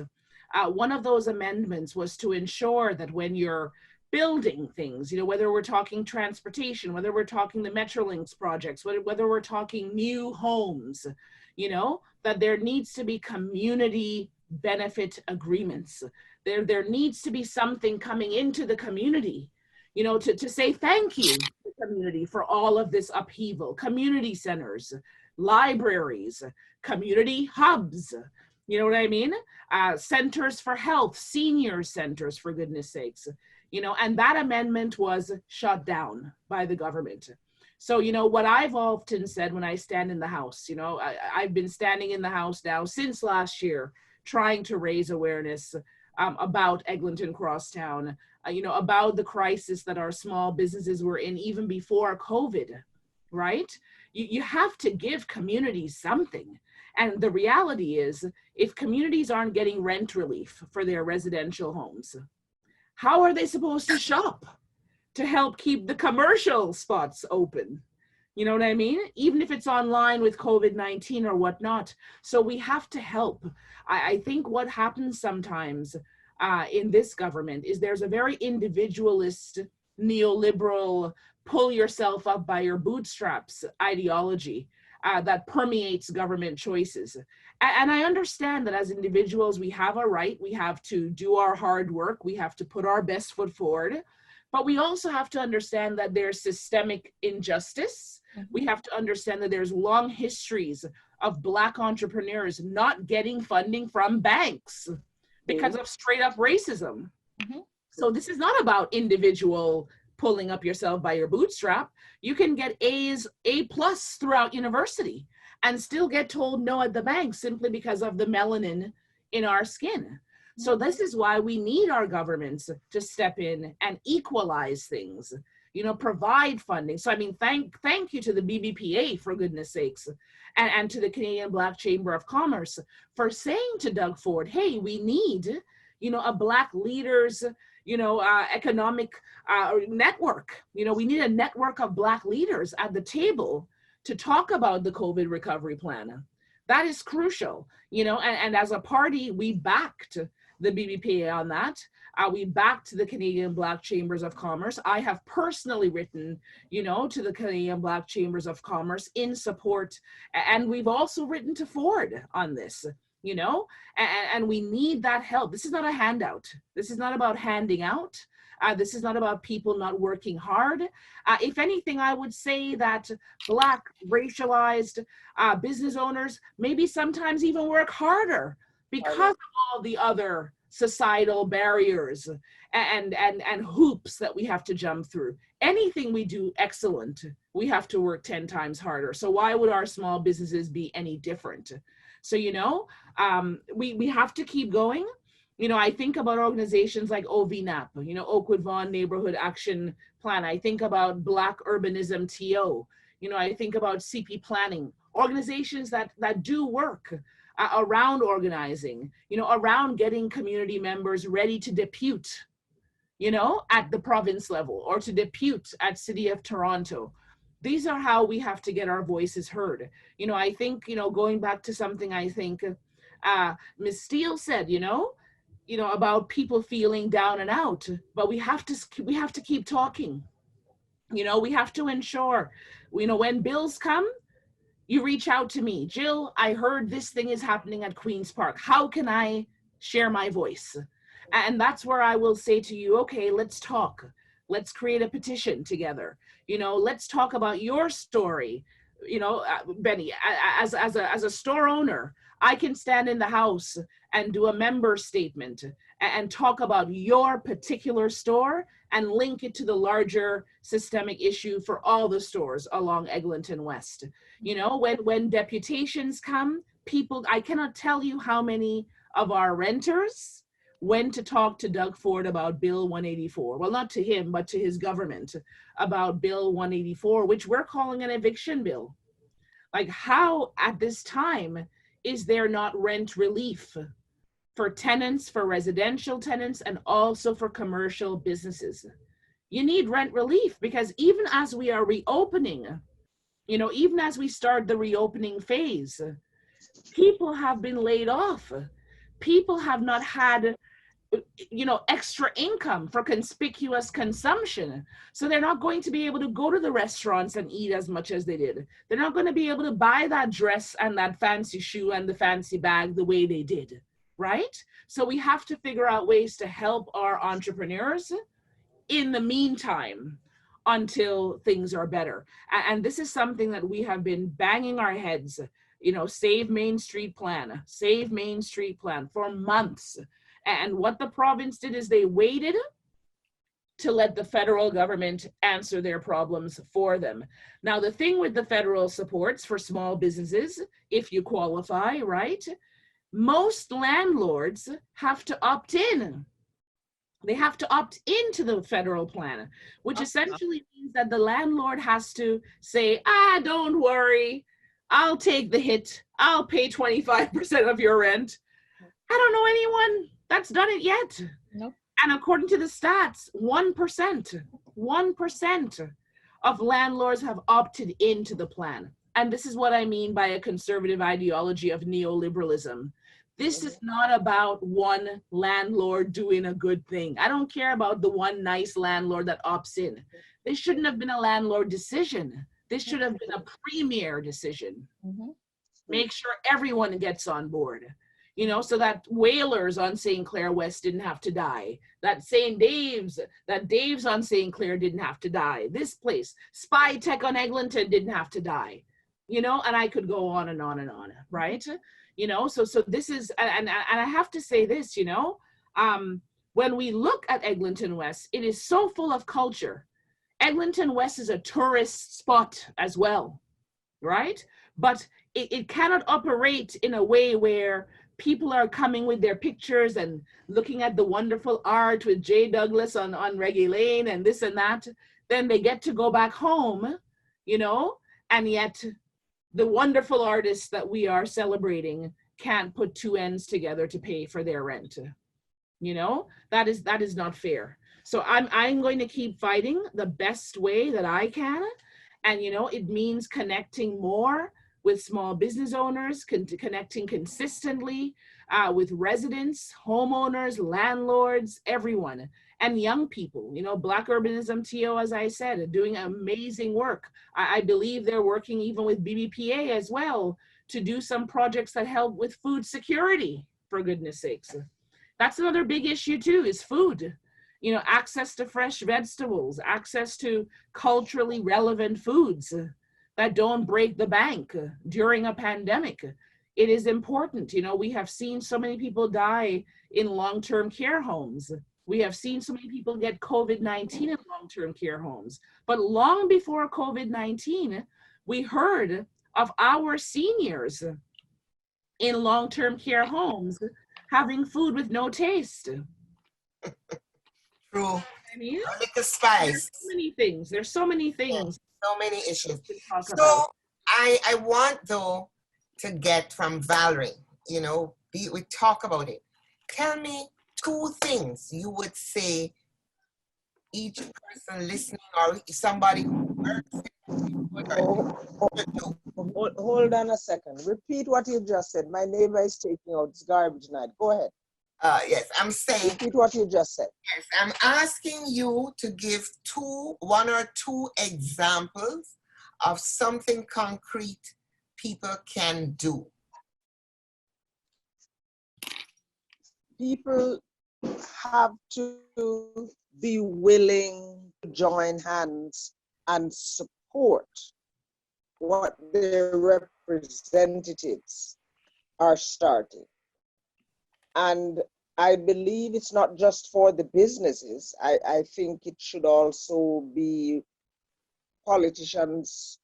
One of those amendments was to ensure that when you're building things, you know, whether we're talking transportation, whether we're talking the Metrolinx projects, whether we're talking new homes, you know, that there needs to be community benefit agreements. There needs to be something coming into the community, you know, to say thank you to the community for all of this upheaval. Community centers, libraries, community hubs, you know what I mean? Centers for health, senior centers, for goodness sakes. You know, and that amendment was shut down by the government. So, you know, what I've often said when I stand in the House, you know, I've been standing in the House now since last year, trying to raise awareness about Eglinton Crosstown, you know, about the crisis that our small businesses were in even before COVID, right? You have to give communities something. And the reality is, if communities aren't getting rent relief for their residential homes, how are they supposed to shop to help keep the commercial spots open? You know what I mean? Even if it's online with COVID-19 or whatnot. So we have to help. I think what happens sometimes in this government is there's a very individualist, neoliberal, pull yourself up by your bootstraps ideology that permeates government choices. And I understand that as individuals, we have a right, we have to do our hard work, we have to put our best foot forward, but we also have to understand that there's systemic injustice. We have to understand that there's long histories of Black entrepreneurs not getting funding from banks because of straight up racism. So this is not about individual pulling up yourself by your bootstrap. You can get A's, A+ throughout university and still get told no at the bank simply because of the melanin in our skin. So this is why we need our governments to step in and equalize things, you know, provide funding. So I mean, thank you to the BBPA, for goodness sakes, and to the Canadian Black Chamber of Commerce for saying to Doug Ford, hey, we need, you know, a Black leaders, you know, economic network. You know, we need a network of Black leaders at the table to talk about the COVID recovery plan. That is crucial, you know, and as a party, we backed the BBPA on that. We backed the Canadian Black Chambers of Commerce. I have personally written, you know, to the Canadian Black Chambers of Commerce in support, and we've also written to Ford on this, you know, and we need that help. This is not a handout. This is not about handing out. This is not about people not working hard. If anything, I would say that Black racialized business owners maybe sometimes even work harder because of all the other societal barriers and hoops that we have to jump through. Anything we do excellent, we have to work 10 times harder. So why would our small businesses be any different? So, you know, we have to keep going. You know, I think about organizations like OVNAP, you know, Oakwood Vaughan Neighborhood Action Plan. I think about Black Urbanism TO. You know, I think about CP Planning, organizations that do work around organizing, you know, around getting community members ready to depute, you know, at the province level or to depute at City of Toronto. These are how we have to get our voices heard. You know, I think, you know, going back to something I think Ms. Steele said, you know, about people feeling down and out, but we have to keep talking. You know, we have to ensure, you know, when bills come, you reach out to me. Jill, I heard this thing is happening at Queen's Park. How can I share my voice? And that's where I will say to you, okay, let's talk. Let's create a petition together. You know, let's talk about your story. You know, Benny, as a store owner, I can stand in the house and do a member statement and talk about your particular store and link it to the larger systemic issue for all the stores along Eglinton West. You know, when deputations come, people, I cannot tell you how many of our renters went to talk to Doug Ford about Bill 184. Well, not to him, but to his government about Bill 184, which we're calling an eviction bill. Like, how at this time is there not rent relief for tenants, for residential tenants, and also for commercial businesses? You need rent relief, because even as we are reopening, you know, even as we start the reopening phase, people have been laid off. People have not had, you know, extra income for conspicuous consumption. So they're not going to be able to go to the restaurants and eat as much as they did. They're not going to be able to buy that dress and that fancy shoe and the fancy bag the way they did, right? So we have to figure out ways to help our entrepreneurs in the meantime until things are better. And this is something that we have been banging our heads, you know, Save Main Street Plan for months. And what the province did is they waited to let the federal government answer their problems for them. Now, the thing with the federal supports for small businesses, if you qualify, right? Most landlords have to opt in. They have to opt into the federal plan, which essentially means that the landlord has to say, don't worry, I'll take the hit. I'll pay 25% of your rent. I don't know anyone that's done it yet. Nope. And according to the stats, 1% of landlords have opted into the plan. And this is what I mean by a conservative ideology of neoliberalism. This is not about one landlord doing a good thing. I don't care about the one nice landlord that opts in. This shouldn't have been a landlord decision. This should have been a premier decision. Make sure everyone gets on board, you know, so that whalers on St. Clair West didn't have to die, that Dave's on St. Clair didn't have to die, this place, Spy Tech on Eglinton didn't have to die, you know, and I could go on and on and on, right? You know, so this is, and I have to say this, you know, when we look at Eglinton West, it is so full of culture. Eglinton West is a tourist spot as well, right? But it cannot operate in a way where people are coming with their pictures and looking at the wonderful art with J. Douglas on Reggie Lane and this and that. Then they get to go back home, you know, and yet the wonderful artists that we are celebrating can't put two ends together to pay for their rent. You know, that is not fair. So I'm going to keep fighting the best way that I can. And, you know, it means connecting more with small business owners, connecting consistently with residents, homeowners, landlords, everyone, and young people. You know, Black Urbanism TO, as I said, doing amazing work. I believe they're working even with BBPA as well to do some projects that help with food security, for goodness sakes. That's another big issue too, is food. You know, access to fresh vegetables, access to culturally relevant foods that don't break the bank during a pandemic. It is important. You know, we have seen so many people die in long-term care homes. We have seen so many people get COVID-19 in long-term care homes. But long before COVID-19, we heard of our seniors in long-term care homes having food with no taste. True. I mean, Like a spice. there's so many things. There's so many things. So many issues. To talk So about. I want though to get from Valerie, you know, we talk about it. Tell me 2 things you would say each person listening or somebody who works Hold on a second. Repeat what you just said. My neighbor is taking out his garbage night. Go ahead. Yes, I'm saying. Repeat what you just said. Yes, I'm asking you to give 1 or 2 examples of something concrete people can do. People have to be willing to join hands and support what their representatives are starting. And I believe it's not just for the businesses. I think it should also be politicians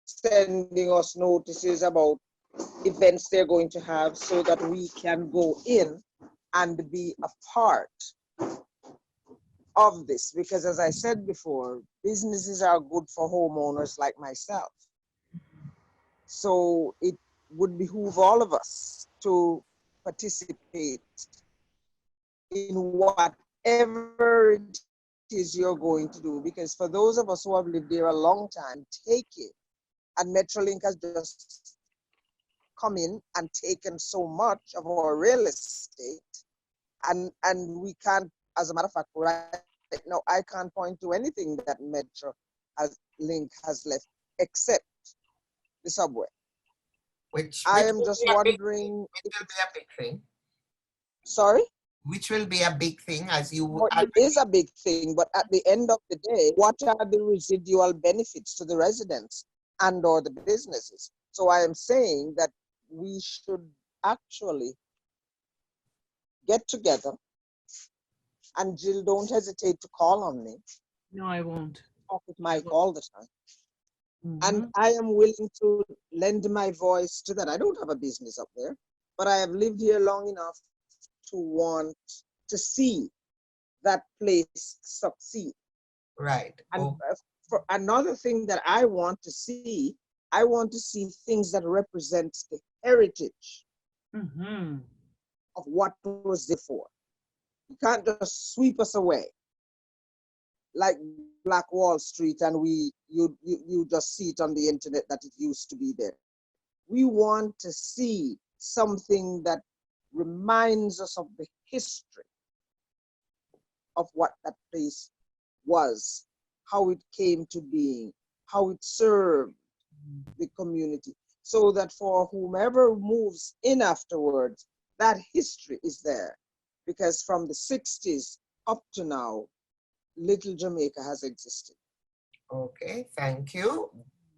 sending us notices about events they're going to have so that we can go in and be a part of this. Because as I said before, businesses are good for homeowners like myself. So it would behoove all of us to participate in whatever it is you're going to do. Because for those of us who have lived there a long time, take it. And Metrolink has just come in and taken so much of our real estate. And we can't, as a matter of fact, right now, I can't point to anything that Metrolink has left except the subway. Which I am just wondering. Which will be a big thing. Sorry? Which will be a big thing as you would. It is a big thing, but at the end of the day, what are the residual benefits to the residents and or the businesses? So I am saying that we should actually get together. And Jill, don't hesitate to call on me. No, I won't. Talk with Mike all the time. And I am willing to lend my voice to that. I don't have a business up there, but I have lived here long enough to want to see that place succeed. Right. And for another thing that I want to see things that represent the heritage of what was before. You can't just sweep us away like Black Wall Street and you just see it on the internet that it used to be there. We want to see something that reminds us of the history of what that place was, how it came to being, how it served the community, so that for whomever moves in afterwards, that history is there. Because from the 60s up to now, Little Jamaica has existed. Okay, thank you.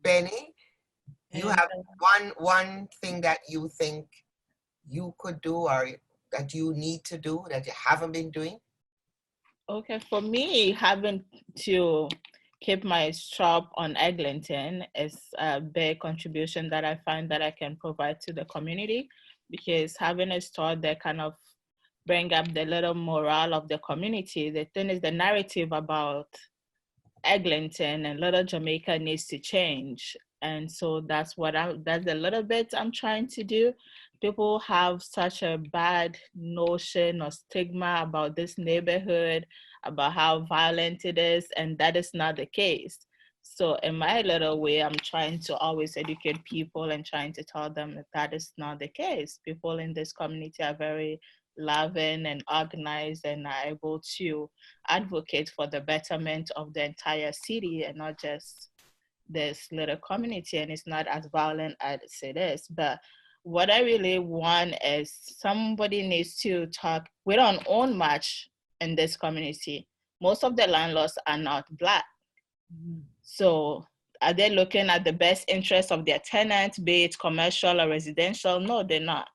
Benny, you And, have one thing that you think you could do or that you need to do that you haven't been doing? Okay, for me, having to keep my shop on Eglinton is a big contribution that I find that I can provide to the community, because having a store that kind of bring up the little morale of the community. The thing is, the narrative about Eglinton and Little Jamaica needs to change. And so that's that's a little bit I'm trying to do. People have such a bad notion or stigma about this neighborhood, about how violent it is, and that is not the case. So in my little way, I'm trying to always educate people and trying to tell them that that is not the case. People in this community are very loving and organized and are able to advocate for the betterment of the entire city and not just this little community, and it's not as violent as it is. But what I really want is somebody needs to talk. We don't own much in this community. Most of the landlords are not Black. So are they looking at the best interest of their tenants, be it commercial or residential? No, they're not.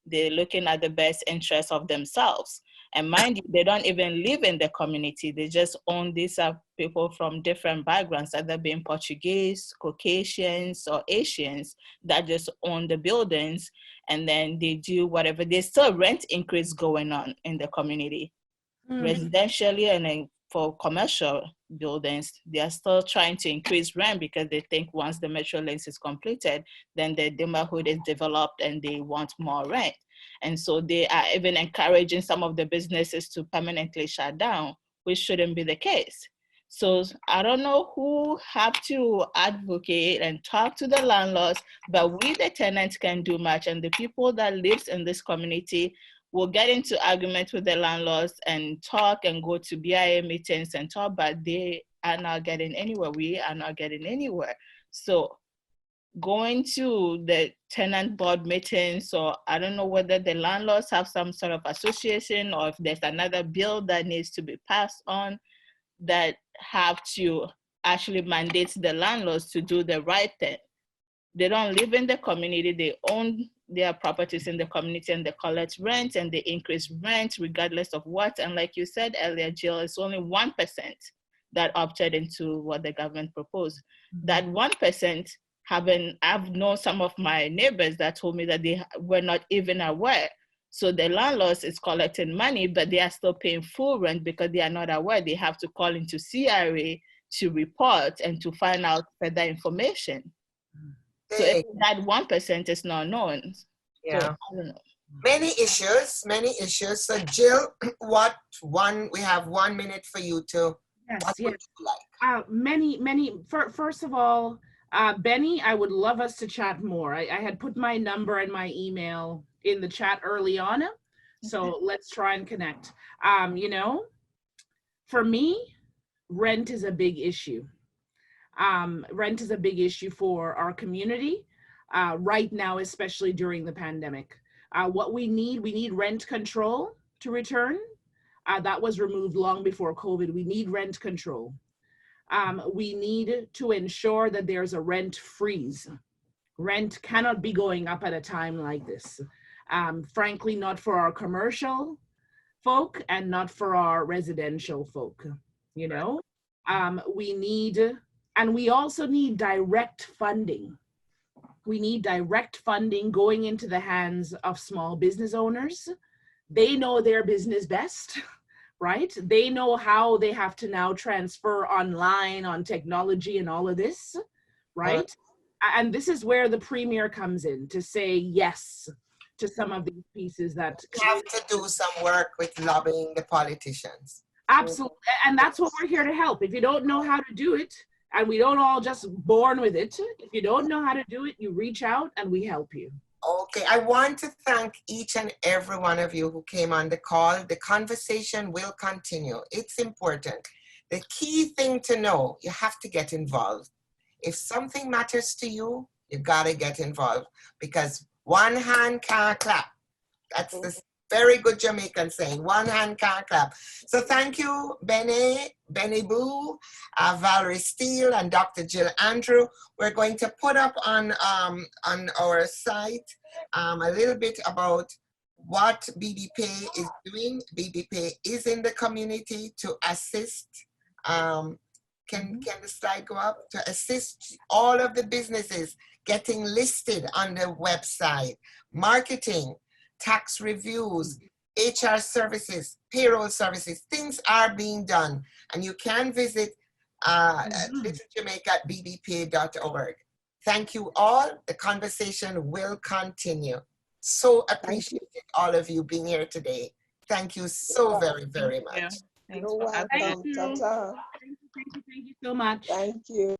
They're looking at the best interest of themselves. And mind you, they don't even live in the community. They just own. These are people from different backgrounds, either being Portuguese, Caucasians, or Asians that just own the buildings. And then they do whatever. There's still rent increase going on in the community, residentially, and then for commercial buildings, they are still trying to increase rent because they think once the metro links is completed, then the neighborhood is developed and they want more rent. And so they are even encouraging some of the businesses to permanently shut down, which shouldn't be the case. So I don't know who have to advocate and talk to the landlords, but we the tenants can do much, and the people that lives in this community will get into argument with the landlords and talk and go to BIA meetings and talk, but they are not getting anywhere. We are not getting anywhere. So going to the tenant board meetings, or I don't know whether the landlords have some sort of association or if there's another bill that needs to be passed on that have to actually mandate the landlords to do the right thing. They don't live in the community, they own their properties in the community and they collect rent and they increase rent regardless of what. And like you said earlier, Jill, it's only 1% that opted into what the government proposed. That 1% I've known some of my neighbors that told me that they were not even aware. So the landlords is collecting money, but they are still paying full rent because they are not aware. They have to call into CRA to report and to find out further information. So if that 1% is not known. Yeah. So I don't know. Many issues. So Jill, we have 1 minute for you to, what would you like? First of all, Benny, I would love us to chat more. I had put my number and my email in the chat early on. So let's try and connect. For me, rent is a big issue. Rent is a big issue for our community right now, especially during the pandemic. What we need rent control to return. That was removed long before COVID. We need rent control. We need to ensure that there's a rent freeze. Rent cannot be going up at a time like this. Frankly, not for our commercial folk and not for our residential folk, And we also need direct funding. We need direct funding going into the hands of small business owners. They know their business best, right? They know how they have to now transfer online on technology and all of this, right? And this is where the premier comes in to say yes to some of these pieces that We have to do some work with lobbying the politicians. absolutely, and that's what we're here to help. If you don't know how to do it, and we don't all just born with it, if you don't know how to do it, you reach out and we help you. Okay, I want to thank each and every one of you who came on the call. The conversation will continue. It's important. The key thing to know, you have to get involved. If something matters to you, you gotta get involved, because one hand can't clap. That's the very good Jamaican saying, one hand can't clap. So thank you, Benny Boo, Valerie Steele, and Dr. Jill Andrew. We're going to put up on our site a little bit about what BBP is doing. BBP is in the community to assist. Can the slide go up? To assist all of the businesses getting listed on the website, marketing, tax reviews, HR services, payroll services. Things are being done, and you can visit Little Jamaica at bbpa.org. Thank you all. The conversation will continue. So appreciate all of you being here today. Thank you so very, very much. You're welcome. Ta-ta. Thank you so much. Thank you.